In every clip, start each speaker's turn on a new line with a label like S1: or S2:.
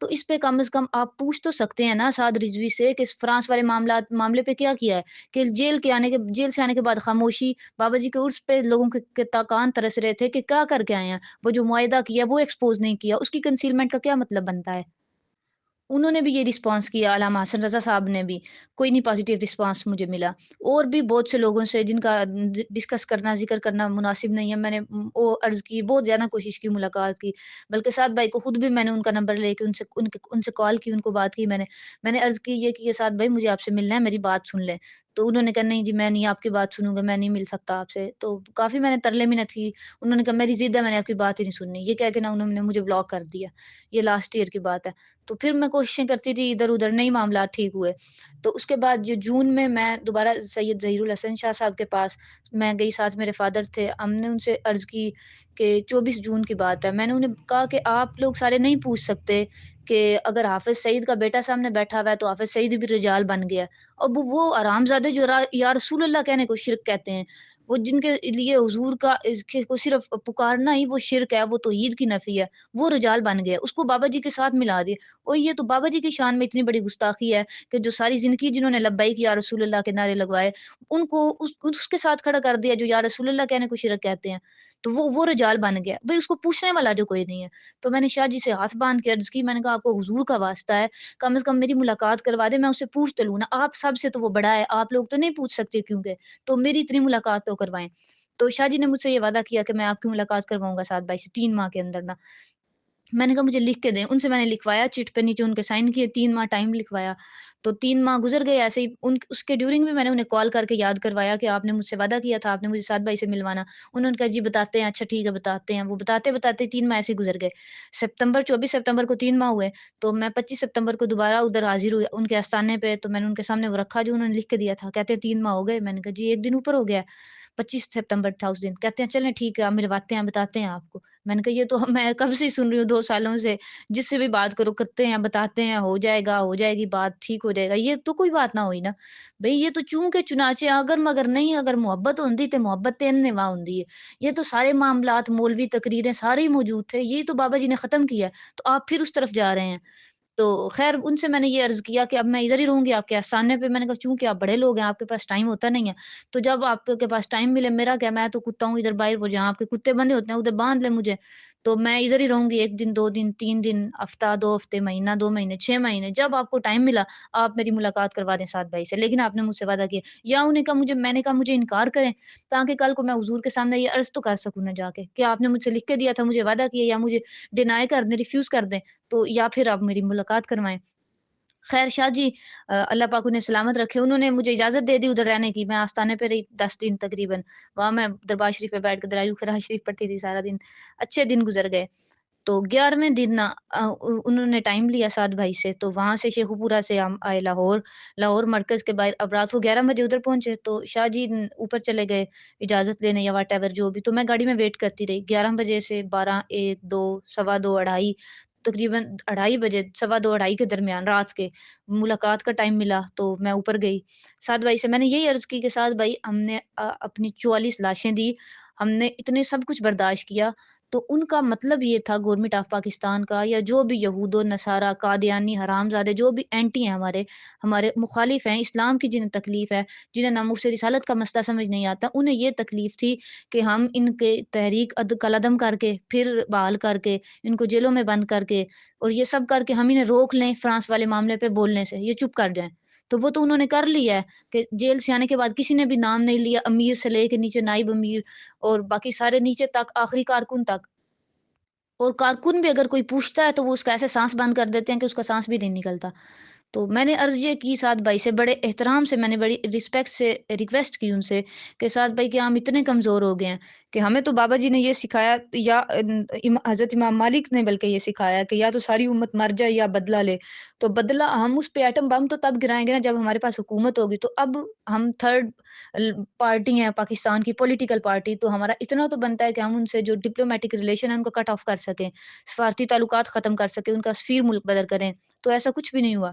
S1: تو اس پہ کم از کم آپ پوچھ تو سکتے ہیں نا سعد رضوی سے کہ فرانس والے معاملے پہ کیا کیا ہے، کہ جیل سے آنے کے بعد خاموشی، بابا جی کے عرس پہ لوگوں کے کان ترس رہے تھے کہ کیا کر کے آئے ہیں، وہ جو معاہدہ کیا وہ ایکسپوز نہیں کیا، اس کی کنسیلمنٹ کا کیا مطلب بنتا ہے؟ انہوں نے بھی یہ رسپانس کیا، علامہ حسن رضا صاحب نے بھی، کوئی نہیں پازیٹیو رسپانس مجھے ملا۔ اور بھی بہت سے لوگوں سے جن کا ڈسکس کرنا، ذکر کرنا مناسب نہیں ہے، میں نے وہ عرض کی، بہت زیادہ کوشش کی، ملاقات کی، بلکہ سعد بھائی کو خود بھی میں نے ان کا نمبر لے کے ان سے کال کی، ان کو بات کی، میں نے عرض کی یہ کہ سعد بھائی مجھے آپ سے ملنا ہے، میری بات سن لیں۔ تو انہوں نے کہا نہیں جی میں نہیں آپ کی بات سنوں گا، میں نہیں مل سکتا آپ سے۔ تو کافی میں نے ترلے منت کی، انہوں نے کہا میری ضد ہے، میں نے آپ کی بات ہی نہیں سننی، یہ کہہ کے نا انہوں نے مجھے بلاک کر دیا۔ یہ لاسٹ ایئر کی بات ہے۔ تو پھر میں کوششیں کرتی تھی ادھر ادھر، نہیں معاملات ٹھیک ہوئے۔ تو اس کے بعد جو جون میں دوبارہ سید ظہیر الحسن شاہ صاحب کے پاس میں گئی، ساتھ میرے فادر تھے، ہم نے ان سے عرض کی کہ 24 جون کی بات ہے، میں نے انہیں کہا کہ آپ لوگ سارے نہیں پوچھ سکتے کہ اگر حافظ سعید کا بیٹا سامنے بیٹھا ہوا ہے تو حافظ سعید بھی رجال بن گیا۔ اب وہ حرام زادے جو یا رسول اللہ کہنے کو شرک کہتے ہیں، وہ جن کے لیے حضور کا کو صرف پکارنا ہی وہ شرک ہے، وہ توحید کی نفی ہے، وہ رجال بن گیا، اس کو بابا جی کے ساتھ ملا دیا۔ اور یہ تو بابا جی کی شان میں اتنی بڑی گستاخی ہے کہ جو ساری زندگی جنہوں نے لبیک یا رسول اللہ کے نعرے لگوائے، ان کو اس کے ساتھ کھڑا کر دیا جو یا رسول اللہ کہنے کو شرک کہتے ہیں، تو وہ رجال بن گیا بھئی، اس کو پوچھنے والا جو کوئی نہیں ہے۔ تو میں نے شاہ جی سے ہاتھ باندھ کے عرض کی، میں نے کہا آپ کو حضور کا واسطہ ہے، کم از کم میری ملاقات کروا دے، میں اس سے پوچھ تو لوں نا، آپ سب سے تو وہ بڑا ہے، آپ لوگ تو نہیں پوچھ سکتے کیونکہ، تو میری اتنی ملاقات تو کروائیں۔ تو شاہ جی نے مجھ سے یہ وعدہ کیا کہ میں آپ کی ملاقات کرواؤں گا سعد بھائی سے 3 ماہ کے اندر نا۔ میں نے کہا مجھے لکھ کے دیں، ان سے میں نے لکھوایا، چٹ پہ نیچے ان کے سائن کیے، 3 ماہ ٹائم لکھوایا۔ تو 3 ماہ گزر گئے ایسے ہی، اس کے ڈیورنگ بھی میں نے انہیں کال کر کے یاد کروایا کہ آپ نے مجھ سے وعدہ کیا تھا، آپ نے مجھے سعد بھائی سے ملوانا۔ انہوں نے کہا جی بتاتے ہیں، اچھا ٹھیک ہے بتاتے ہیں۔ وہ بتاتے بتاتے 3 ماہ ایسے ہی گزر گئے۔ 24 ستمبر کو 3 ماہ ہوئے، تو میں 25 ستمبر کو دوبارہ ادھر حاضر ہوئی ان کے آستانے پہ، تو میں نے ان کے سامنے وہ رکھا جو انہوں نے لکھ کے دیا تھا، کہتے ہیں 3 ماہ ہو گئے۔ میں نے کہا جی 1 دن اوپر ہو گیا ہے، 25 ستمبر تھا اس دن۔ کہتے ہیں چلیں ٹھیک ہے آپ ملواتے ہیں، بتاتے ہیں آپ کو۔ میں نے کہا یہ تو میں کب سے ہی سن رہی ہوں 2 سالوں سے، جس سے بھی بات کرو کرتے ہیں، بتاتے ہیں، ہو جائے گا، ہو جائے گی بات، ٹھیک ہو جائے گا، یہ تو کوئی بات نہ ہوئی نا بھئی، یہ تو چونکہ چنانچہ اگر مگر نہیں، اگر محبت ہوندی تے محبت تے اننے واہ ہوندی ہے۔ یہ تو سارے معاملات، مولوی تقریریں سارے ہی موجود تھے، یہی تو بابا جی نے ختم کیا ہے، تو آپ پھر اس طرف جا رہے ہیں۔ تو خیر ان سے میں نے یہ عرض کیا کہ اب میں ادھر ہی رہوں گی آپ کے آستانے پہ۔ میں نے کہا چونکہ آپ بڑے لوگ ہیں، آپ کے پاس ٹائم ہوتا نہیں ہے، تو جب آپ کے پاس ٹائم ملے، میرا کیا، میں تو کتا ہوں ادھر باہر، وہ جہاں آپ کے کتے بندے ہوتے ہیں ادھر باندھ لیں مجھے، تو میں ادھر ہی رہوں گی 1 دن 2 دن 3 دن، ہفتہ 2 ہفتے، مہینہ 2 مہینے 6 مہینے، جب آپ کو ٹائم ملا آپ میری ملاقات کروا دیں سعد بھائی سے۔ لیکن آپ نے مجھ سے وعدہ کیا، یا انہیں کہا میں نے کہا مجھے انکار کریں تاکہ کل کو میں حضور کے سامنے یہ عرض تو کر سکوں نہ جا کے کہ آپ نے مجھ سے لکھ کے دیا تھا، مجھے وعدہ کیا، یا مجھے ڈینائی کر دیں، ریفیوز کر دیں، تو یا پھر آپ میری ملاقات کروائیں۔ خیر شاہ جی اللہ پاک انہیں سلامت رکھے، انہوں نے مجھے اجازت دے دی ادھر رہنے کی۔ میں آستانے پہ رہی 10 دن تقریباً، وہاں میں دربار شریف پہ بیٹھ کے دلائل القراء شریف پڑھتی تھی سارا دن، اچھے دن گزر گئے۔ تو 11ویں دن انہوں نے ٹائم لیا سعد بھائی سے، تو وہاں سے شیخو پورہ سے ہم آئے لاہور، لاہور مرکز کے باہر، اب رات کو 11 بجے ادھر پہنچے، تو شاہ جی اوپر چلے گئے اجازت لینے یا واٹ ایور جو بھی، تو میں گاڑی میں ویٹ کرتی رہی 11 بجے سے 12 1 2 2:15 2:30، تقریباً 2:30 بجے 2:15 2:30 کے درمیان رات کے ملاقات کا ٹائم ملا، تو میں اوپر گئی سعد بھائی سے۔ میں نے یہی عرض کی کہ سعد بھائی ہم نے اپنی 44 لاشیں دی، ہم نے اتنے سب کچھ برداشت کیا، تو ان کا مطلب یہ تھا گورنمنٹ آف پاکستان کا، یا جو بھی یہود و نصارہ قادیانی حرام زادے جو بھی اینٹی ہیں، ہمارے مخالف ہیں اسلام کی، جنہیں تکلیف ہے، جنہیں ناموس رسالت کا مسئلہ سمجھ نہیں آتا، انہیں یہ تکلیف تھی کہ ہم ان کے تحریک قلعدم کر کے پھر بحال کر کے ان کو جیلوں میں بند کر کے اور یہ سب کر کے ہم انہیں روک لیں فرانس والے معاملے پہ بولنے سے، یہ چپ کر جائیں۔ تو وہ تو انہوں نے کر لیا ہے کہ جیل سے آنے کے بعد کسی نے بھی نام نہیں لیا، امیر سے لے کے نیچے نائب امیر اور باقی سارے نیچے تک، آخری کارکن تک، اور کارکن بھی اگر کوئی پوچھتا ہے تو وہ اس کا ایسے سانس بند کر دیتے ہیں کہ اس کا سانس بھی نہیں نکلتا۔ تو میں نے عرض یہ کی سعد بھائی سے، بڑے احترام سے، میں نے بڑی رسپیکٹ سے ریکویسٹ کی ان سے کہ سعد بھائی کہ ہم اتنے کمزور ہو گئے ہیں کہ ہمیں تو بابا جی نے یہ سکھایا، یا حضرت امام مالک نے بلکہ یہ سکھایا کہ یا تو ساری امت مر جائے یا بدلہ لے، تو بدلہ ہم اس پہ ایٹم بم تو تب گرائیں گے نا جب ہمارے پاس حکومت ہوگی۔ تو اب ہم تھرڈ پارٹی ہیں پاکستان کی، پولیٹیکل پارٹی، تو ہمارا اتنا تو بنتا ہے کہ ہم ان سے جو ڈپلومیٹک ریلیشن ہے ان کو کٹ آف کر سکیں، سفارتی تعلقات ختم کر سکیں، ان کا سفیر ملک بدر کریں۔ تو ایسا کچھ بھی نہیں ہوا۔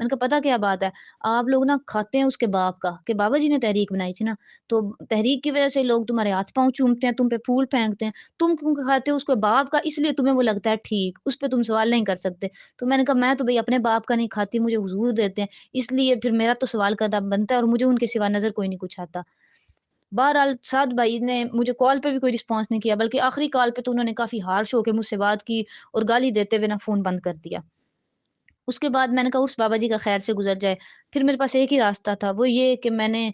S1: میں نے کہا پتہ کیا بات ہے، آپ لوگ نا کھاتے ہیں اس کے باپ کا، کہ بابا جی نے تحریک بنائی تھی نا، تو تحریک کی وجہ سے لوگ تمہارے ہاتھ پاؤں چومتے ہیں، تم پہ پھول پھینکتے ہیں، تم کیوں کھاتے ہو اس کے باپ کا، اس لیے تمہیں وہ لگتا ہے ٹھیک، اس پہ تم سوال نہیں کر سکتے۔ تو میں نے کہا میں تو بھئی اپنے باپ کا نہیں کھاتی، مجھے حضور دیتے ہیں، اس لیے پھر میرا تو سوال کرنا بنتا ہے، اور مجھے ان کے سوا نظر کوئی نہیں کچھ آتا۔ بہرحال سعد بھائی نے مجھے کال پہ بھی کوئی رسپانس نہیں کیا، بلکہ آخری کال پہ تو انہوں نے کافی ہارش ہو کے مجھ سے بات کی اور گالی دیتے ہوئے نا فون بند کر دیا۔ اس کے بعد میں نے کہا اس بابا جی کا خیر سے گزر جائے۔ پھر میرے پاس ایک ہی راستہ تھا، وہ یہ کہ میں نے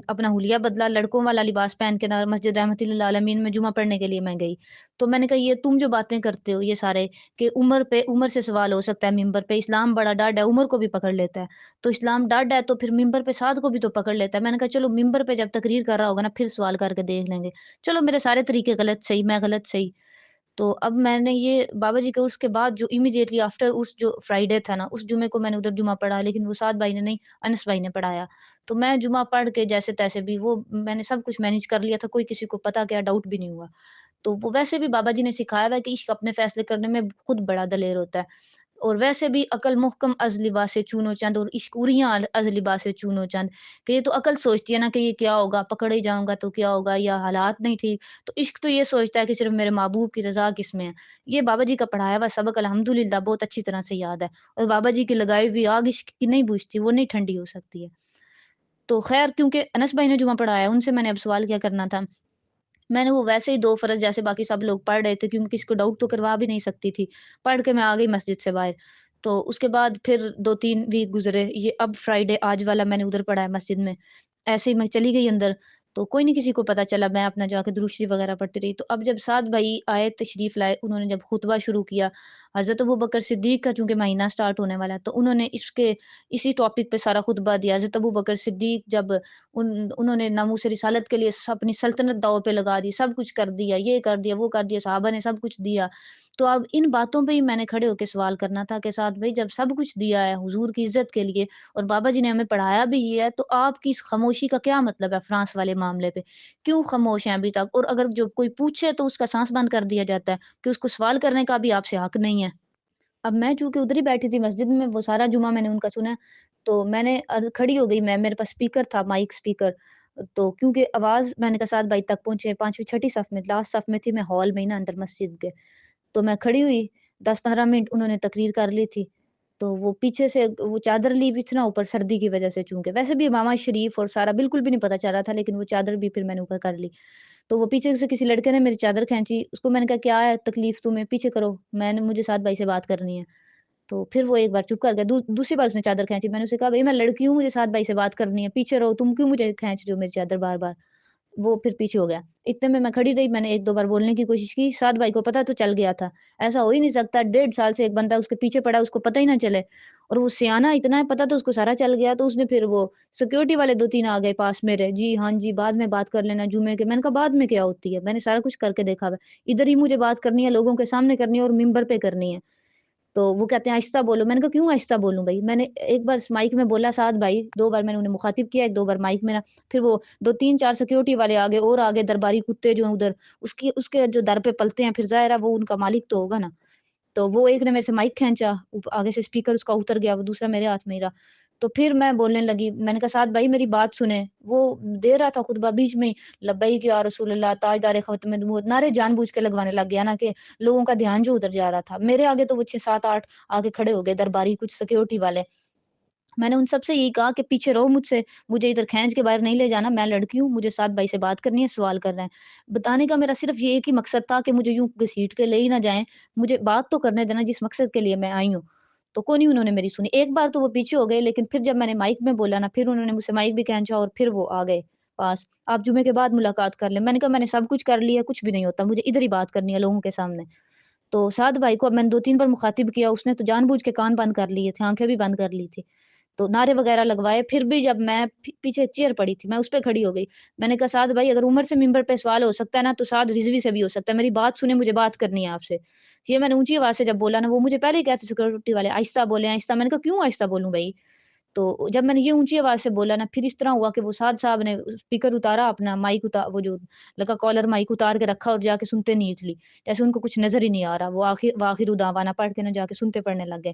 S1: اپنا حلیہ بدلا، لڑکوں والا لباس پہن کے نا مسجد رحمت للعالمین میں جمعہ پڑھنے کے لیے میں گئی۔ تو میں نے کہا یہ تم جو باتیں کرتے ہو یہ سارے، کہ عمر سے سوال ہو سکتا ہے ممبر پہ، اسلام بڑا ڈاڈا ہے، عمر کو بھی پکڑ لیتا ہے۔ تو اسلام ڈاڈا ہے تو پھر ممبر پہ سعد کو بھی تو پکڑ لیتا ہے۔ میں نے کہا چلو ممبر پہ جب تقریر کر رہا ہوگا نا پھر سوال کر کے دیکھ لیں گے۔ چلو میرے سارے طریقے غلط صحیح، میں غلط صحیح۔ تو اب میں نے یہ بابا جی کا اس کے بعد جو امیڈیٹلی آفٹر اس جو فرائیڈے تھا نا، اس جمعے کو میں نے ادھر جمعہ پڑھا، لیکن وہ سعد بھائی نے نہیں، انس بھائی نے پڑھایا۔ تو میں جمعہ پڑھ کے جیسے تیسے بھی وہ میں نے سب کچھ مینیج کر لیا تھا، کوئی کسی کو پتا کیا ڈاؤٹ بھی نہیں ہوا۔ تو وہ ویسے بھی بابا جی نے سکھایا ہوا ہے کہ عشق اپنے فیصلے کرنے میں خود بڑا دلیر ہوتا ہے، اور ویسے بھی عقل محکم از لباسِ چونو چند، اور عشق اوریاں از لباسِ چونو چند، کہ یہ تو عقل سوچتی ہے نا کہ یہ کیا ہوگا، پکڑے جاؤں گا تو کیا ہوگا، یا حالات نہیں ٹھیک، تو عشق تو یہ سوچتا ہے کہ صرف میرے محبوب کی رضا کس میں ہے۔ یہ بابا جی کا پڑھایا ہوا سبق الحمدللہ بہت اچھی طرح سے یاد ہے، اور بابا جی کی لگائی ہوئی آگ عشق کی نہیں بجھتی، وہ نہیں ٹھنڈی ہو سکتی ہے۔ تو خیر کیونکہ انس بھائی نے جمعہ پڑھایا، ان سے میں نے اب سوال کیا کرنا تھا، میں نے وہ ویسے ہی 2 فرض جیسے باقی سب لوگ پڑھ رہے تھے، کیونکہ کسی کو ڈاؤٹ تو کروا بھی نہیں سکتی تھی، پڑھ کے میں آ گئی مسجد سے باہر۔ تو اس کے بعد پھر 2-3 ویک گزرے، یہ اب فرائیڈے آج والا میں نے ادھر پڑھا ہے مسجد میں، ایسے ہی میں چلی گئی اندر، تو کوئی نہیں کسی کو پتہ چلا، میں اپنا جا کے درود شریف وغیرہ پڑھتی رہی۔ تو اب جب سعد بھائی آئے تشریف لائے، انہوں نے جب خطبہ شروع کیا، حضرت ابوبکر صدیق کا چونکہ مہینہ سٹارٹ ہونے والا ہے، تو انہوں نے اسی ٹاپک پہ سارا خطبہ دیا۔ حضرت ابوبکر صدیق جب انہوں نے ناموس رسالت کے لیے اپنی سلطنت داؤ پہ لگا دی، سب کچھ کر دیا، یہ کر دیا وہ کر دیا، صحابہ نے سب کچھ دیا۔ تو اب ان باتوں پہ ہی میں نے کھڑے ہو کے سوال کرنا تھا کہ سعد بھائی جب سب کچھ دیا ہے حضور کی عزت کے لیے، اور بابا جی نے ہمیں پڑھایا بھی یہ ہے، تو آپ کی اس خاموشی کا کیا مطلب ہے فرانس والے معاملے پہ؟ کیوں خاموش ہیں ابھی تک؟ اور اگر جو کوئی پوچھے تو اس کا سانس بند کر دیا جاتا ہے کہ اس کو سوال کرنے کا بھی آپ سے حق نہیں ہے۔ اب میں چونکہ ادھر ہی بیٹھی تھی مسجد میں، وہ سارا جمعہ میں نے ان کا سنا، تو میں نے کھڑی ہو گئی، میرے پاس اسپیکر تھا، مائک اسپیکر، تو کیونکہ آواز میں نے کہا سعد بھائی تک پہنچے، 5ویں 6ٹھی صف میں، لاسٹ صف میں تھی میں، ہال میں ہی نا اندر مسجد کے، تو میں کھڑی ہوئی 10-15 منٹ، انہوں نے تقریر کر لی تھی، تو وہ پیچھے سے وہ چادر لی ہوئی تھی نا اوپر سردی کی وجہ سے، چونکہ ویسے بھی امامہ شریف اور سارا بالکل بھی نہیں پتا چل رہا تھا، لیکن وہ چادر بھی پھر میں نے اوپر کر لی، تو وہ پیچھے سے کسی لڑکے نے میری چادر کھینچی، اس کو میں نے کہا کیا ہے تکلیف تمہیں، پیچھے کرو، مجھے سعد بھائی سے بات کرنی ہے۔ تو پھر وہ ایک بار چپ کر گیا، دوسری بار اس نے چادر کھینچی، میں نے اسے کہا بھئی میں لڑکی ہوں، مجھے سعد بھائی سے بات کرنی ہے، پیچھے رہو، تم کیوں مجھے کھینچ رہے ہو میری چادر بار بار؟ وہ پھر پیچھے ہو گیا، اتنے میں کھڑی رہی، میں نے 1-2 بار بولنے کی کوشش کی، سعد بھائی کو پتا تو چل گیا تھا، ایسا ہو ہی نہیں سکتا 1.5 سال سے ایک بندہ اس کے پیچھے پڑا ہے، اس کو پتہ ہی نہ چلے، اور وہ سیانہ اتنا ہے، پتا تو اس کو سارا چل گیا، تو اس نے پھر وہ سیکورٹی والے 2-3 آ گئے پاس میرے، جی ہاں جی بعد میں بات کر لینا جمعے کے، میں نے کہا بعد میں کیا ہوتی ہے، میں نے سارا کچھ کر کے دیکھا ہوا ہے، ادھر ہی مجھے بات کرنی ہے، لوگوں کے سامنے کرنی ہے، اور ممبر پہ کرنی ہے۔ تو وہ کہتے ہیں آہستہ بولو، میں نے کہا کیوں آہستہ بولوں بھائی، میں نے ایک بار مائک میں بولا سعد بھائی، 2 بار میں نے انہیں مخاطب کیا، 1-2 بار مائک میں، پھر وہ 2-3-4 سیکورٹی والے آگے اور آگے درباری کتے جو ہیں ادھر، اس کے جو در پہ پلتے ہیں، پھر ظاہر ہے وہ ان کا مالک تو ہوگا نا، تو وہ ایک نے میرے سے مائک کھینچا، آگے سے اسپیکر اس کا اتر گیا، وہ دوسرا میرے ہاتھ میں ہی رہا، تو پھر میں بولنے لگی، میں نے کہا سعد بھائی میری بات سنیں، وہ دے رہا تھا خطبہ، بیچ میں ہی لبیک یا رسول اللہ تاجدار ختم نبوت نعرے جان بوجھ کے لگوانے لگ گیا نا، کہ لوگوں کا دھیان جو ادھر جا رہا تھا، میرے آگے تو وہ 6-7-8 آگے کھڑے ہو گئے درباری کچھ سیکورٹی والے، میں نے ان سب سے یہی کہا کہ پیچھے رہو مجھ سے، مجھے ادھر کھینچ کے باہر نہیں لے جانا، میں لڑکی ہوں، مجھے سعد بھائی سے بات کرنی ہے، سوال کر رہے ہیں، بتانے کا میرا صرف یہ ایک ہی مقصد تھا کہ مجھے یوں گھسیٹ کے لے ہی نہ جائیں، مجھے بات تو کرنے دینا جس مقصد کے لیے میں آئی ہوں۔ تو کوئی نہیں انہوں نے میری سنی، ایک بار تو وہ پیچھے ہو گئے، لیکن پھر جب میں نے مائک میں بولا نا، پھر انہوں نے مجھ سے مائک بھی کھینچا، اور پھر وہ آ گئے پاس، آپ جمعے کے بعد ملاقات کر لیں، میں نے کہا میں نے سب کچھ کر لیا، کچھ بھی نہیں ہوتا، مجھے ادھر ہی بات کرنی ہے لوگوں کے سامنے۔ تو سعد بھائی کو اب میں نے 2-3 بار مخاطب کیا، اس نے تو جان بوجھ کے کان بند کر لیے تھے، آنکھیں بھی بند کر لی تھی، تو نعرے وغیرہ لگوائے، پھر بھی جب میں پیچھے ایک چیئر پڑی تھی، میں اس پہ کھڑی ہو گئی، میں نے کہا سعد بھائی اگر عمر سے ممبر پہ سوال ہو سکتا ہے نا، تو سعد رضوی سے بھی ہو سکتا ہے، میری بات سنیں، مجھے بات کرنی ہے آپ سے، یہ میں نے اونچی آواز سے جب بولا نا، وہ مجھے پہلے ہی کہتے سیکورٹی والے آہستہ بولیں آہستہ، میں نے کہا کیوں آہستہ بولوں بھائی؟ تو جب میں نے یہ اونچی آواز سے بولا نا، پھر اس طرح ہوا کہ وہ سعد صاحب نے اسپیکر اتارا اپنا، مائک وہ جو لگا کالر مائک اتار کے رکھا، اور جا کے سنتے نیچلی، جیسے ان کو کچھ نظر ہی نہیں آ رہا، وہ آخر دعوانا پڑھ کے نہ جا کے سنتے پڑھنے لگ گئے،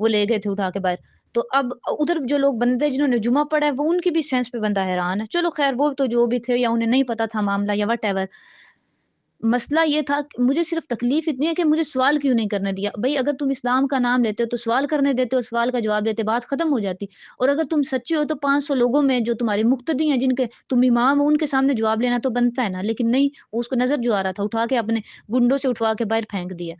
S1: وہ لے گئے تھے اٹھا کے باہر۔ تو اب ادھر جو لوگ بندے جنہوں نے جمعہ پڑھا ہے وہ ان کی بھی سینس پہ بندہ حیران ہے۔ چلو خیر وہ تو جو بھی تھے یا انہیں نہیں پتا تھا معاملہ یا وٹ ایور، مسئلہ یہ تھا کہ مجھے صرف تکلیف اتنی ہے کہ مجھے سوال کیوں نہیں کرنے دیا؟ بھئی اگر تم اسلام کا نام لیتے تو سوال کرنے دیتے اور سوال کا جواب دیتے، بات ختم ہو جاتی۔ اور اگر تم سچے ہو تو 500 لوگوں میں جو تمہارے مقتدی ہیں، جن کے تم امام ہو، ان کے سامنے جواب لینا تو بنتا ہے نا، لیکن نہیں، وہ اس کو نظر جو آ رہا تھا اٹھا کے اپنے گنڈوں سے اٹھوا کے باہر پھینک دیا۔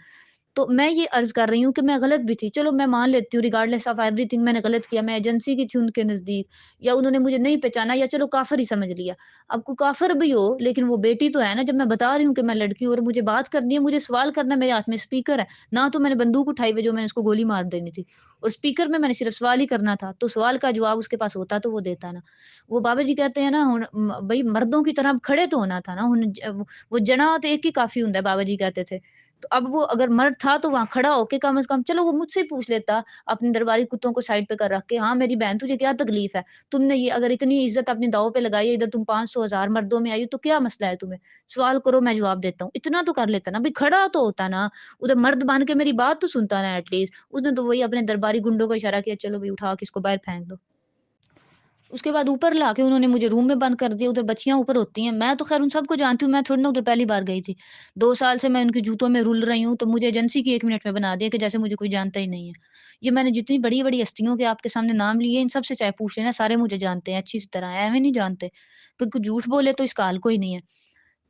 S1: تو میں یہ عرض کر رہی ہوں کہ میں غلط بھی تھی، چلو میں مان لیتی ہوں ریگارڈلیس آف ایوری تھنگ میں نے غلط کیا، میں ایجنسی کی تھی ان کے نزدیک، یا انہوں نے مجھے نہیں پہچانا، یا چلو کافر ہی سمجھ لیا۔ اب کوئی کافر بھی ہو لیکن وہ بیٹی تو ہے نا، جب میں بتا رہی ہوں کہ میں لڑکی ہوں اور مجھے بات کرنی ہے، مجھے سوال کرنا ہے، میرے ہاتھ میں اسپیکر ہے، نہ تو میں نے بندوق اٹھائی ہوئی جو میں نے اس کو گولی مار دینی تھی، اور اسپیکر میں نے صرف سوال ہی کرنا تھا، تو سوال کا جواب اس کے پاس ہوتا تو وہ دیتا نا۔ وہ بابا جی کہتے ہیں نا بھائی مردوں کی طرح کھڑے تو ہونا تھا نا، وہ جنا تو ایک ہی کافی ہوندا ہے، بابا جی کہتے تھے۔ تو اب وہ اگر مرد تھا تو وہاں کھڑا ہو کے کم از کم چلو وہ مجھ سے ہی پوچھ لیتا اپنے درباری کتوں کو سائڈ پہ کر رکھ کے، ہاں میری بہن تجھے کیا تکلیف ہے؟ تم نے یہ اگر اتنی عزت اپنی داؤ پہ لگائی ہے، ادھر تم 500 1000 مردوں میں آئی ہو، تو کیا مسئلہ ہے تمہیں؟ سوال کرو میں جواب دیتا ہوں، اتنا تو کر لیتا نا، بھائی کھڑا تو ہوتا نا، ادھر مرد بن کے میری بات تو سنتا نا ایٹ لیسٹ۔ اس نے تو وہی اپنے درباری گنڈوں کو اشارہ کیا، چلو بھائی اٹھا کے اس کو باہر پھینک دو۔ اس کے بعد اوپر لا کے انہوں نے مجھے روم میں بند کر دیا، ادھر بچیاں اوپر ہوتی ہیں، میں تو خیر ان سب کو جانتی ہوں، میں تھوڑی نا ادھر پہلی بار گئی تھی، 2 سال سے میں ان کی جوتوں میں رول رہی ہوں، تو مجھے ایجنسی کی 1 منٹ میں بنا دیا کہ جیسے مجھے کوئی جانتا ہی نہیں ہے۔ یہ میں نے جتنی بڑی بڑی ہستیوں کے آپ کے سامنے نام لیے، ان سب سے چاہے پوچھ لینا، سارے مجھے جانتے ہیں اچھی سی طرح، ایویں نہیں جانتے، پھر کوئی جھوٹ بولے تو اس کا حال کوئی نہیں ہے۔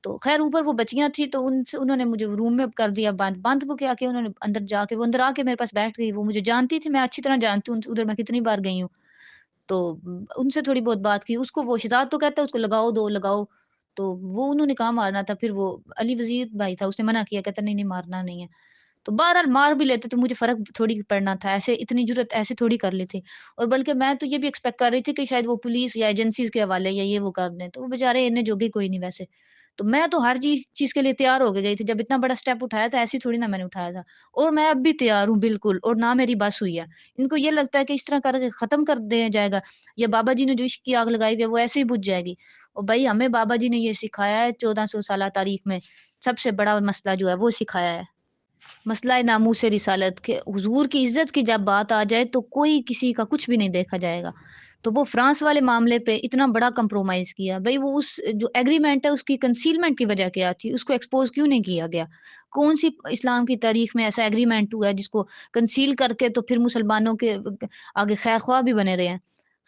S1: تو خیر اوپر وہ بچیاں تھی تو انہوں نے مجھے روم میں کر دیا بند، بند کو کیا انہوں نے اندر جا کے وہ اندر آ کے میرے پاس بیٹھ گئی، وہ مجھے جانتی تھی، میں اچھی طرح جانتی ہوں ادھر میں کتنی بار گئی ہوں، تو ان سے تھوڑی بہت بات کی، اس کو وہ شہزاد تو کہتا ہے اس کو لگاؤ دو لگاؤ، تو وہ انہوں نے کہا مارنا تھا، پھر وہ علی وزیر بھائی تھا اس نے منع کیا، کہتا نہیں نہیں مارنا نہیں ہے، تو بہرحال مار بھی لیتے تو مجھے فرق تھوڑی پڑنا تھا، ایسے اتنی جرت ایسے تھوڑی کر لی تھی، اور بلکہ میں تو یہ بھی ایکسپیکٹ کر رہی تھی کہ شاید وہ پولیس یا ایجنسیز کے حوالے یا یہ وہ کر دیں، تو وہ بیچارے انہیں جوگے کوئی نہیں ویسے، تو میں تو ہر چیز کے لیے تیار ہو کے گئی تھی، جب اتنا بڑا اسٹیپ اٹھایا تھا ایسی تھوڑی نہ میں نے اٹھایا تھا، اور میں اب بھی تیار ہوں بالکل، اور نہ میری بس ہوئی ہے، ان کو یہ لگتا ہے کہ اس طرح کر کے ختم کر دیا جائے گا، یا بابا جی نے جو عشق کی آگ لگائی ہوئی ہے وہ ایسے ہی بجھ جائے گی، اور بھائی ہمیں بابا جی نے یہ سکھایا ہے 1400 سالہ تاریخ میں، سب سے بڑا مسئلہ جو ہے وہ سکھایا ہے، مسئلہ ناموس رسالت کے حضور کی عزت کی جب بات آ جائے تو کوئی کسی کا کچھ بھی نہیں دیکھا جائے گا، تو وہ فرانس والے معاملے پہ اتنا بڑا کمپرومائز کیا، بھئی وہ اس جو ایگریمنٹ ہے اس کی کنسیلمنٹ کی وجہ کیا تھی، اس کو ایکسپوز کیوں نہیں کیا گیا؟ کون سی اسلام کی تاریخ میں ایسا ایگریمنٹ ہوا ہے جس کو کنسیل کر کے تو پھر مسلمانوں کے آگے خیر خواہ بھی بنے رہے ہیں؟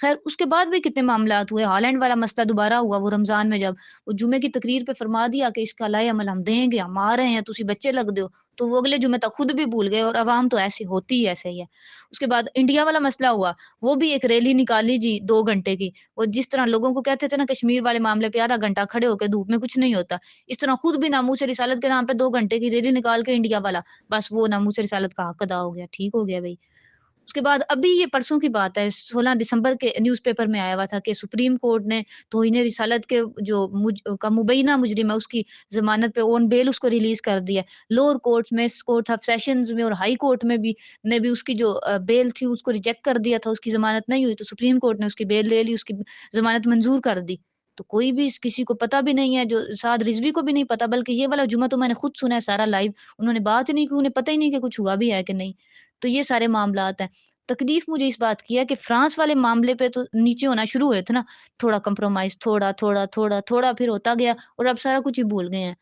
S1: خیر اس کے بعد بھی کتنے معاملات ہوئے، ہالینڈ والا مسئلہ دوبارہ ہوا وہ رمضان میں، جب وہ جمعے کی تقریر پہ فرما دیا کہ اس کا لائے عمل ہم دیں گے، ہم آ رہے ہیں، تسی بچے لگ دو، تو وہ اگلے جمعے تک خود بھی بھول گئے، اور عوام تو ایسی ہوتی ہی ایسے ہی ہے۔ اس کے بعد انڈیا والا مسئلہ ہوا، وہ بھی ایک ریلی نکالی جی 2 گھنٹے کی، وہ جس طرح لوگوں کو کہتے تھے نا کشمیر والے معاملے پہ آدھا گھنٹہ کھڑے ہو کے دھوپ میں کچھ نہیں ہوتا، اس طرح خود بھی ناموس رسالت کے نام پہ 2 گھنٹے کی ریلی نکال کے انڈیا والا، بس وہ ناموس رسالت کا حق ادا ہو گیا، ٹھیک ہو گیا بھائی۔ اس کے بعد ابھی یہ پرسوں کی بات ہے، 16 دسمبر کے نیوز پیپر میں آیا ہوا تھا کہ سپریم کورٹ نے توہین رسالت کے جو کا مبینہ مجرم ہے اس کی ضمانت پہ آن بیل اس کو ریلیز کر دیا، لوور کورٹ میں، کورٹ آف سیشنز میں اور ہائی کورٹ میں بھی نے بھی اس کی جو بیل تھی اس کو ریجیکٹ کر دیا تھا، اس کی ضمانت نہیں ہوئی، تو سپریم کورٹ نے اس کی بیل لے لی، اس کی ضمانت منظور کر دی، تو کوئی بھی کسی کو پتہ بھی نہیں ہے، جو سعد رضوی کو بھی نہیں پتا، بلکہ یہ والا جمعہ تو میں نے خود سنا ہے سارا لائیو، انہوں نے بات ہی نہیں کی، انہیں پتہ ہی نہیں کہ کچھ ہوا بھی ہے کہ نہیں، تو یہ سارے معاملات ہیں۔ تکلیف مجھے اس بات کی ہے کہ فرانس والے معاملے پہ تو نیچے ہونا شروع ہوئے تھے نا، تھوڑا کمپرومائز، تھوڑا تھوڑا تھوڑا تھوڑا پھر ہوتا گیا، اور اب سارا کچھ ہی بھول گئے ہیں،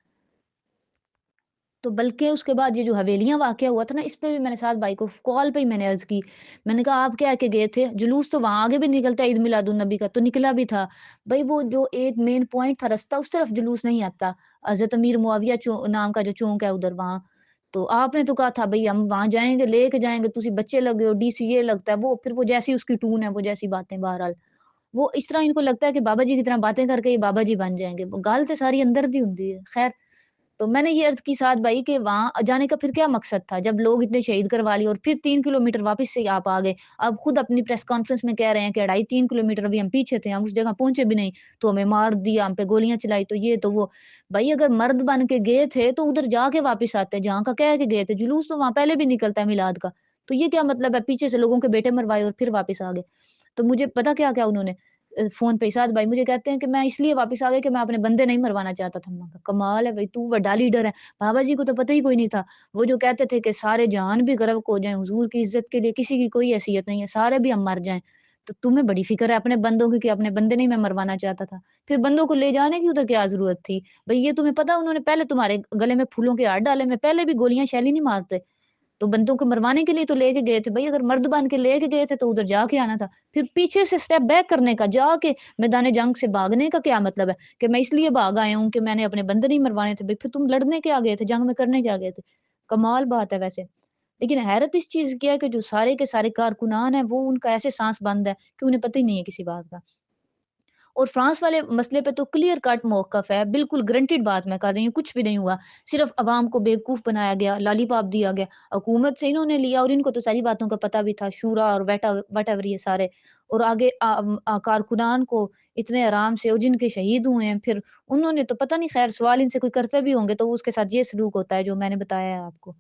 S1: تو بلکہ اس کے بعد یہ جو حویلیاں واقعہ ہوا تھا نا، اس پہ بھی میں نے ساتھ بھائی کو کال پہ ہی میں نے عرض کی، میں نے کہا آپ کیا کہ گئے تھے جلوس، تو وہاں آگے بھی نکلتا ہے عید میلاد النبی کا، تو نکلا بھی تھا بھائی، وہ جو ایک مین پوائنٹ تھا رستہ اس طرف جلوس نہیں آتا، حضرت امیر معاویہ نام کا جو چونک ہے ادھر، وہاں تو آپ نے تو کہا تھا بھئی ہم وہاں جائیں گے، لے کے جائیں گے، تسی بچے لگے ہو، ڈی سی یہ لگتا ہے وہ، پھر وہ جیسی اس کی ٹون ہے وہ جیسی باتیں، بہرحال وہ اس طرح ان کو لگتا ہے کہ بابا جی کی طرح باتیں کر کے یہ بابا جی بن جائیں گے، گل تے ساری اندر دی ہوندی ہے، خیر تو میں نے یہ عرض کی ساتھ بھائی کہ وہاں جانے کا پھر کیا مقصد تھا، جب لوگ اتنے شہید کروا لیے اور پھر 3 کلومیٹر واپس سے آپ آ گئے، اب خود اپنی پریس کانفرنس میں کہہ رہے ہیں کہ 2.5-3 کلومیٹر ابھی ہم پیچھے تھے، ہم اس جگہ پہنچے بھی نہیں، تو ہمیں مار دیا، ہم پہ گولیاں چلائی، تو یہ تو وہ، بھائی اگر مرد بن کے گئے تھے تو ادھر جا کے واپس آتے، جہاں کا کہہ کے گئے تھے، جلوس تو وہاں پہلے بھی نکلتا ہے میلاد کا، تو یہ کیا مطلب ہے پیچھے سے لوگوں کے بیٹے مروائے اور پھر واپس آ گئے؟ تو مجھے پتا کیا کیا انہوں نے فون پہ اسعد بھائی مجھے کہتے ہیں کہ میں اس لیے واپس آ گیا کہ میں اپنے بندے نہیں مروانا چاہتا تھا. میں کہا کمال ہے بھائی، تو بڑا لیڈر ہے. بابا جی کو تو پتہ ہی کوئی نہیں تھا. وہ جو کہتے تھے کہ سارے جہان بھی غرق ہو جائیں، حضور کی عزت کے لیے کسی کی کوئی حیثیت نہیں ہے، سارے بھی ہم مر جائیں، تو تمہیں بڑی فکر ہے اپنے بندوں کی کہ اپنے بندے نہیں میں مروانا چاہتا تھا. پھر بندوں کو لے جانے کی ادھر کیا ضرورت تھی بھئی؟ یہ تمہیں پتا انہوں نے پہلے تمہارے گلے میں پھولوں کے ہار ڈالے، میں پہلے بھی گولیاں شیلی نہیں مارتے، تو بندوں کو مروانے کے لیے تو لے کے گئے تھے بھائی. اگر مرد بن کے لے کے گئے تھے تو ادھر جا کے آنا تھا. پھر پیچھے سے سٹیپ بیک کرنے کا، جا کے میدان جنگ سے بھاگنے کا کیا مطلب ہے کہ میں اس لیے بھاگ آیا ہوں کہ میں نے اپنے بندے نہیں مروانے تھے؟ بھائی پھر تم لڑنے کے آ گئے تھے، جنگ میں کرنے کے آ گئے تھے. کمال بات ہے ویسے. لیکن حیرت اس چیز کی ہے کہ جو سارے کے سارے کارکنان ہیں وہ ان کا ایسے سانس بند ہے کہ انہیں پتہ ہی نہیں ہے کسی بات کا. اور فرانس والے مسئلے پہ تو کلیئر کٹ موقف ہے، بالکل گرنٹڈ بات میں کر رہی ہوں، کچھ بھی نہیں ہوا، صرف عوام کو بیوقوف بنایا گیا، لالی پاپ دیا گیا، حکومت سے انہوں نے لیا اور ان کو تو ساری باتوں کا پتہ بھی تھا، شورا اور وٹ ایور یہ سارے. اور آگے کارکنان کو اتنے آرام سے، اور جن کے شہید ہوئے ہیں پھر انہوں نے تو پتہ نہیں، خیر سوال ان سے کوئی کرتے بھی ہوں گے تو اس کے ساتھ یہ سلوک ہوتا ہے جو میں نے بتایا ہے آپ کو.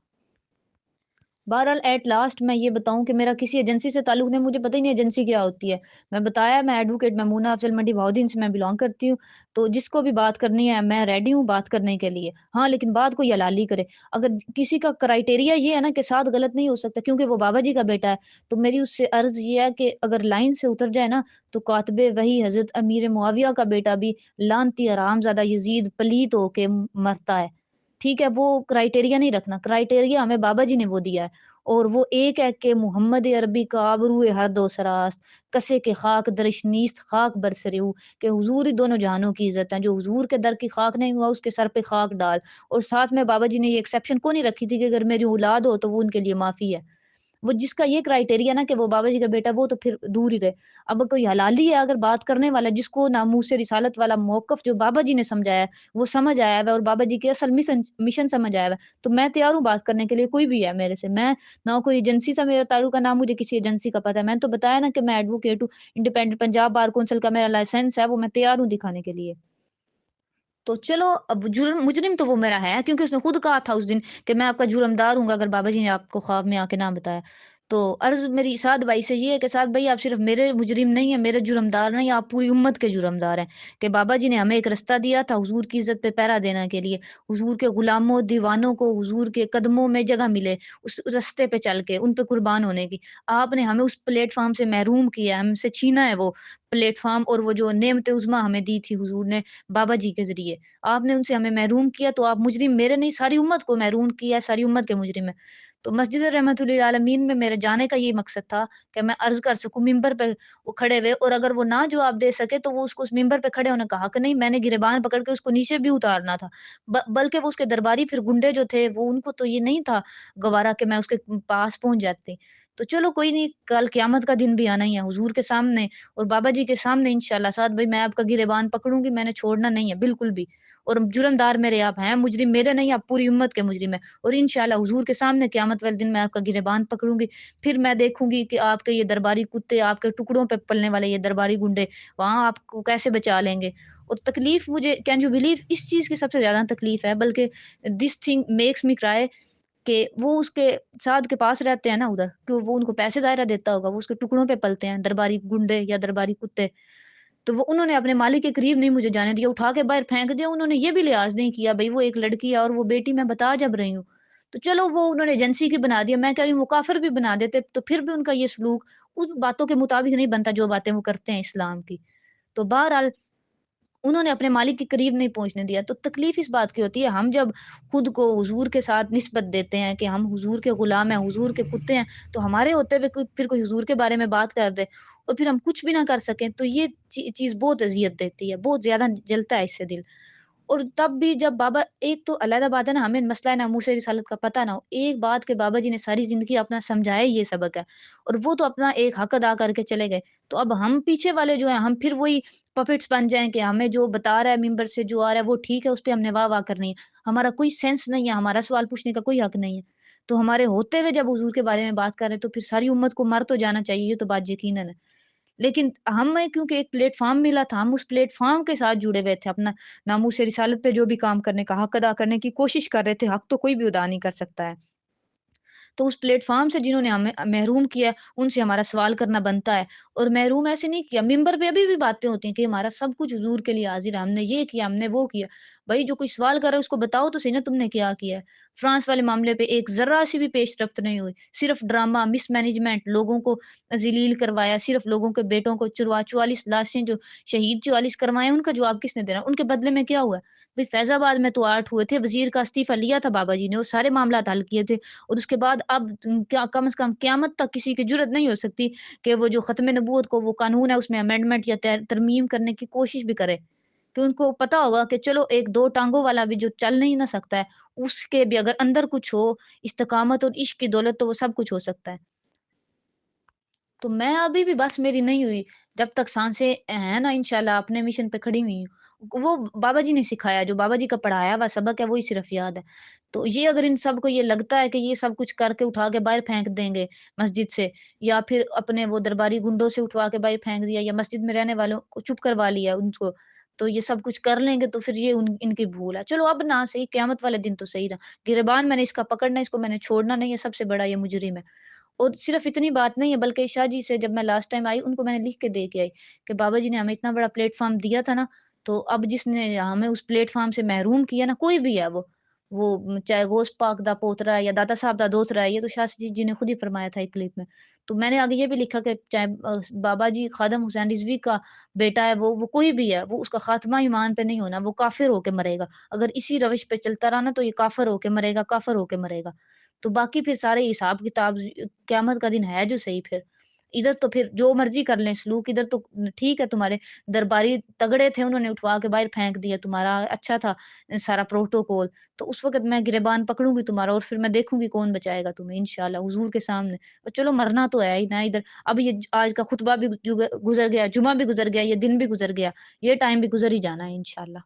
S1: بہرحال ایٹ لاسٹ میں یہ بتاؤں کہ میرا کسی ایجنسی سے تعلق نہیں، مجھے پتہ ہی نہیں ایجنسی کیا ہوتی ہے. میں بتایا میں ایڈوکیٹ میمونہ افضل منڈی بہاؤالدین سے میں بلانگ کرتی ہوں، تو جس کو بھی بات کرنی ہے میں ریڈی ہوں بات کرنے کے لیے. ہاں لیکن بات کوئی حلالی کرے. اگر کسی کا کرائیٹیریا یہ ہے نا کہ ساتھ غلط نہیں ہو سکتا کیونکہ وہ بابا جی کا بیٹا ہے، تو میری اس سے عرض یہ ہے کہ اگر لائن سے اتر جائے نا تو کاتب وحی حضرت امیر معاویہ کا بیٹا بھی لعنتی حرامزادہ یزید پلیت ہو کے مرتا ہے. ٹھیک ہے، وہ کرائیٹیریا نہیں رکھنا، کرائیٹیریا ہمیں بابا جی نے وہ دیا ہے. اور وہ ایک ہے کہ محمد عربی کا آبرو ہر دو سراست کسے کے خاک درش نیست خاک برسرو، کہ حضور ہی دونوں جہانوں کی عزت ہے، جو حضور کے در کی خاک نہیں ہوا اس کے سر پہ خاک ڈال. اور ساتھ میں بابا جی نے یہ ایکسیپشن کو نہیں رکھی تھی کہ اگر میری اولاد ہو تو وہ ان کے لیے معافی ہے. وہ جس کا یہ کرائیٹیریا نا کہ وہ بابا جی کا بیٹا، وہ تو پھر دور ہی رہے. اب کوئی حلالی ہے اگر بات کرنے والا جس کو ناموس رسالت والا موقف جو بابا جی نے سمجھایا ہے وہ سمجھ آیا ہے اور بابا جی کے اصل مشن سمجھ آیا ہے، تو میں تیار ہوں بات کرنے کے لیے. کوئی بھی ہے میرے سے، میں نہ کوئی ایجنسی سے میرا تعلق ہے، نہ مجھے کسی ایجنسی کا پتہ ہے. میں نے تو بتایا نا کہ میں ایڈوکیٹ ہوں، انڈیپینڈنٹ پنجاب بار کونسل کا میرا لائسنس ہے، وہ میں تیار ہوں دکھانے کے لیے. تو چلو اب جرم مجرم تو وہ میرا ہے کیونکہ اس نے خود کہا تھا اس دن کہ میں آپ کا جرمدار ہوں گا اگر بابا جی نے آپ کو خواب میں آ کے نہ بتایا. تو عرض میری سعد بھائی سے یہ ہے کہ سعد بھائی آپ صرف میرے مجرم نہیں ہیں، میرے جرمدار نہیں، آپ پوری امت کے جرمدار ہیں کہ بابا جی نے ہمیں ایک رستہ دیا تھا حضور کی عزت پہ پہرا دینے کے لیے، حضور کے غلاموں دیوانوں کو حضور کے قدموں میں جگہ ملے اس رستے پہ چل کے ان پہ قربان ہونے کی. آپ نے ہمیں اس پلیٹ فارم سے محروم کیا، ہم سے چھینا ہے وہ پلیٹ فارم اور وہ جو نعمت عظمیٰ ہمیں دی تھی حضور نے بابا جی کے ذریعے، آپ نے ان سے ہمیں محروم کیا. تو آپ مجرم میرے نہیں، ساری امت کو محروم کیا، ساری امت کے مجرم ہیں. تو مسجد رحمت اللہ عالمین میں میرے جانے کا یہ مقصد تھا کہ میں عرض کر سکوں ممبر پہ وہ کھڑے ہوئے، اور اگر وہ نہ جواب دے سکے تو وہ اس کو اس ممبر پہ کھڑے ہونے کا حق نہیں، میں نے گریبان پکڑ کے اس کو نیچے بھی اتارنا تھا. بلکہ وہ اس کے درباری پھر گنڈے جو تھے وہ ان کو تو یہ نہیں تھا گوارا کہ میں اس کے پاس پہنچ جاتی. تو چلو کوئی نہیں، کل قیامت کا دن بھی آنا ہی ہے حضور کے سامنے اور بابا جی کے سامنے انشاءاللہ. ساتھ بھائی میں آپ کا گریبان پکڑوں گی، میں نے چھوڑنا نہیں ہے بالکل بھی. اور جرمدار میرے آپ ہیں، مجرم میرے نہیں، آپ پوری امت کے مجرم ہیں. اور انشاءاللہ حضور کے سامنے قیامت والے دن میں آپ کا گریبان پکڑوں گی. پھر میں دیکھوں گی کہ آپ کے یہ درباری کتے، آپ کے ٹکڑوں پہ پلنے والے یہ درباری گنڈے وہاں آپ کو کیسے بچا لیں گے. اور تکلیف مجھے کین یو بلیو اس چیز کی سب سے زیادہ تکلیف ہے، بلکہ دس تھنگ میکس می کرائے کہ وہ اس کے ساتھ کے پاس رہتے ہیں نا ادھر، کہ وہ ان کو پیسے ظاہرہ دیتا ہوگا، وہ اس کے ٹکڑوں پہ پلتے ہیں درباری گنڈے یا درباری کتے. تو وہ انہوں نے اپنے مالک کے قریب نہیں مجھے جانے دیا، اٹھا کے باہر پھینک دیا. انہوں نے یہ بھی لحاظ نہیں کیا بھئی وہ ایک لڑکی ہے اور وہ بیٹی میں بتا جب رہی ہوں. تو چلو وہ انہوں نے ایجنسی کی بنا دیا، میں کہہ رہی ہوں وہ کافر بھی بنا دیتے تو پھر بھی ان کا یہ سلوک ان باتوں کے مطابق نہیں بنتا جو باتیں وہ کرتے ہیں اسلام کی. تو بہرحال انہوں نے اپنے مالک کے قریب نہیں پہنچنے دیا. تو تکلیف اس بات کی ہوتی ہے ہم جب خود کو حضور کے ساتھ نسبت دیتے ہیں کہ ہم حضور کے غلام ہیں، حضور کے کتے ہیں، تو ہمارے ہوتے ہوئے پھر کوئی حضور کے بارے میں بات کر دے اور پھر ہم کچھ بھی نہ کر سکیں تو یہ چیز بہت اذیت دیتی ہے، بہت زیادہ جلتا ہے اس سے دل. اور تب بھی جب بابا، ایک تو علیحدہ بات ہے نا ہمیں مسئلہ ناموس رسالت کا پتہ نہ ہو، ایک بات کہ بابا جی نے ساری زندگی اپنا سمجھایا یہ سبق ہے اور وہ تو اپنا ایک حق ادا کر کے چلے گئے. تو اب ہم پیچھے والے جو ہیں ہم پھر وہی پپٹس بن جائیں کہ ہمیں جو بتا رہا ہے ممبر سے جو آ رہا ہے وہ ٹھیک ہے، اس پہ ہم نے واہ واہ کرنی ہے. ہمارا کوئی سینس نہیں ہے، ہمارا سوال پوچھنے کا کوئی حق نہیں ہے. تو ہمارے ہوتے ہوئے جب حضور کے بارے میں بات کر رہے ہیں تو پھر ساری امت کو مر تو جانا چاہیے، یہ تو بات یقیناً ہے. لیکن ہمیں کیونکہ ایک پلیٹ فارم ملا تھا، ہم اس پلیٹ فارم کے ساتھ جڑے ہوئے تھے، اپنا ناموس رسالت پہ جو بھی کام کرنے کا حق ادا کرنے کی کوشش کر رہے تھے. حق تو کوئی بھی ادا نہیں کر سکتا ہے. تو اس پلیٹ فارم سے جنہوں نے ہمیں محروم کیا ہے ان سے ہمارا سوال کرنا بنتا ہے، اور محروم ایسے نہیں کیا، ممبر پہ ابھی بھی باتیں ہوتی ہیں کہ ہمارا سب کچھ حضور کے لیے حاضر ہے، ہم نے یہ کیا، ہم نے وہ کیا۔ بھائی جو کوئی سوال کر رہا ہے اس کو بتاؤ تو صحیح نا تم نے کیا کیا ہے۔ فرانس والے معاملے پہ ایک ذرا سی بھی پیش رفت نہیں ہوئی، صرف ڈرامہ، مس مینجمنٹ، لوگوں کو ذلیل کروایا، صرف لوگوں کے بیٹوں کو 44 لاشیں جو شہید 44 کروائے ان کا جواب کس نے دینا؟ ان کے بدلے میں کیا ہوا ہے؟ بھائی فیض آباد میں تو 8 ہوئے تھے، وزیر کا استعفیٰ لیا تھا بابا جی نے، وہ سارے معاملات حل کیے تھے، اور اس کے بعد اب کیا کم از کم قیامت تک کسی کی جرت نہیں ہو سکتی کہ وہ جو ختم نبوت کو وہ قانون ہے اس میں امینڈمنٹ یا ترمیم کرنے کی کوشش بھی کرے، کہ ان کو پتا ہوگا کہ چلو ایک دو ٹانگوں والا بھی جو چل نہیں نہ سکتا ہے اس کے بھی اگر اندر کچھ ہو استقامت اور عشق کی دولت تو وہ سب کچھ ہو سکتا ہے۔ تو میں ابھی بھی بس میری نہیں ہوئی، جب تک سانسیں ہیں نا انشاءاللہ اپنے مشن پہ کھڑی ہوئی ہوں۔ وہ بابا جی نے سکھایا، جو بابا جی کا پڑھایا ہوا سبق ہے وہی صرف یاد ہے۔ تو یہ اگر ان سب کو یہ لگتا ہے کہ یہ سب کچھ کر کے اٹھا کے باہر پھینک دیں گے مسجد سے، یا پھر اپنے وہ درباری گنڈوں سے اٹھوا کے باہر پھینک دیا، یا مسجد میں رہنے والوں کو چپ کروا لیا ان کو، تو یہ سب کچھ کر لیں گے تو پھر یہ ان کی بھول ہے۔ چلو اب نہ صحیح قیامت والے دن تو صحیح رہا، گریبان میں نے اس کا پکڑنا، اس کو میں نے چھوڑنا نہیں ہے، سب سے بڑا یہ مجرم ہے۔ اور صرف اتنی بات نہیں ہے بلکہ شاہ جی سے جب میں لاسٹ ٹائم آئی ان کو میں نے لکھ کے دے کے آئی کہ بابا جی نے ہمیں اتنا بڑا پلیٹ فارم دیا تھا نا، تو اب جس نے ہمیں اس پلیٹ فارم سے محروم کیا نا، کوئی بھی ہے وہ چاہے غوث پاک دا پوترا ہے یا داتا صاحب دا دوترا ہے، یہ تو شاہ جی نے خود ہی فرمایا تھا ایک کلپ میں۔ تو میں نے آگے یہ بھی لکھا کہ چاہے بابا جی خادم حسین رضوی کا بیٹا ہے، وہ کوئی بھی ہے، وہ اس کا خاتمہ ایمان پہ نہیں ہونا، وہ کافر ہو کے مرے گا، اگر اسی روش پہ چلتا رہا نا تو یہ کافر ہو کے مرے گا، کافر ہو کے مرے گا۔ تو باقی پھر سارے حساب کتاب قیامت کا دن ہے جو صحیح، پھر ادھر تو پھر جو مرضی کر لیں سلوک، ادھر تو ٹھیک ہے تمہارے درباری تگڑے تھے انہوں نے اٹھوا کے باہر پھینک دیا، تمہارا اچھا تھا سارا پروٹوکول، تو اس وقت میں گریبان پکڑوں گی تمہارا اور پھر میں دیکھوں گی کون بچائے گا تمہیں انشاءاللہ حضور کے سامنے۔ اور چلو مرنا تو ہے ہی نا ادھر، اب یہ آج کا خطبہ بھی گزر گیا، جمعہ بھی گزر گیا، یہ دن بھی گزر گیا، یہ ٹائم بھی گزر ہی جانا ہے انشاءاللہ۔